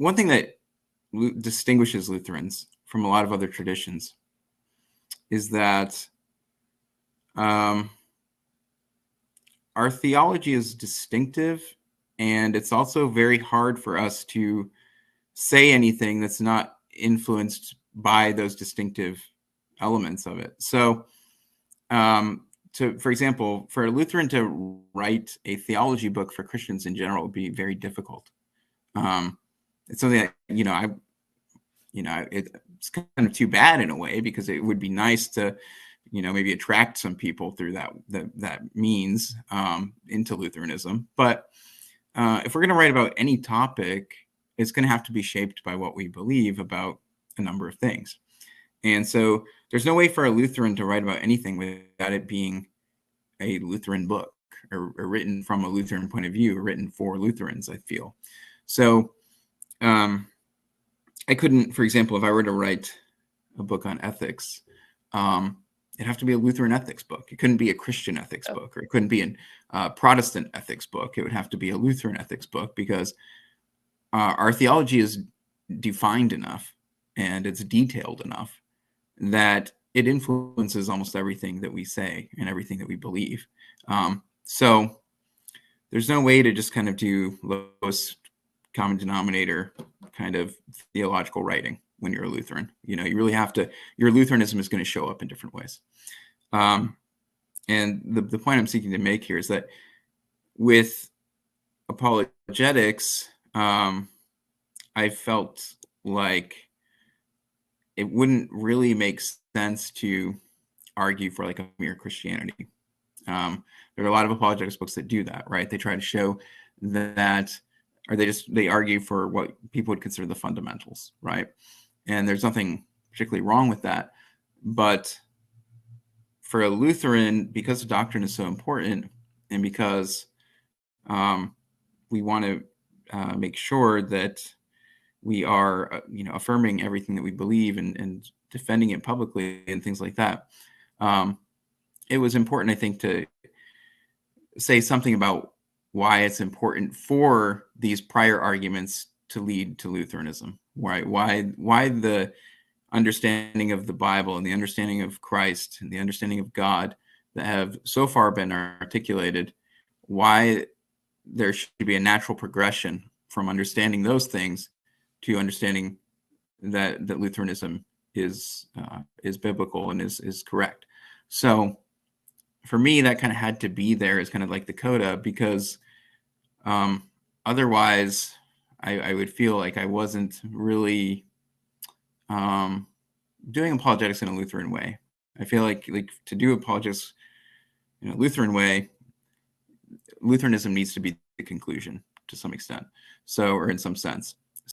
one thing that distinguishes Lutherans from a lot of other traditions is that our theology is distinctive, and it's also very hard for us to say anything that's not influenced by those distinctive elements of it. So, for example, for a Lutheran to write a theology book for Christians in general would be very difficult. It's something that, it's kind of too bad in a way, because it would be nice to, maybe attract some people through that means into Lutheranism. But if we're going to write about any topic, it's going to have to be shaped by what we believe about a number of things. And so there's no way for a Lutheran to write about anything without it being a Lutheran book, or written from a Lutheran point of view, or written for Lutherans, I feel. So I couldn't, for example, if I were to write a book on ethics, it'd have to be a Lutheran ethics book. It couldn't be a Christian ethics book, or it couldn't be a Protestant ethics book. It would have to be a Lutheran ethics book, because our theology is defined enough and it's detailed enough that it influences almost everything that we say and everything that we believe. So there's no way to just kind of do lowest common denominator kind of theological writing when you're a Lutheran. You really have to, your Lutheranism is going to show up in different ways. And the point I'm seeking to make here is that with apologetics, I felt like it wouldn't really make sense to argue for like a mere Christianity. There are a lot of apologetics books that do that, right? They try to show that, or they argue for what people would consider the fundamentals, right? And there's nothing particularly wrong with that. But for a Lutheran, because the doctrine is so important, and because we want to make sure that we are, affirming everything that we believe and defending it publicly and things like that, it was important, I think, to say something about why it's important for these prior arguments to lead to Lutheranism. Why the understanding of the Bible and the understanding of Christ and the understanding of God that have so far been articulated, why there should be a natural progression from understanding those things to understanding that Lutheranism is biblical and is correct. So for me, that kind of had to be there as kind of like the coda, because otherwise I would feel like I wasn't really doing apologetics in a Lutheran way. I feel like to do apologetics in a Lutheran way, Lutheranism needs to be the conclusion to some extent, or in some sense.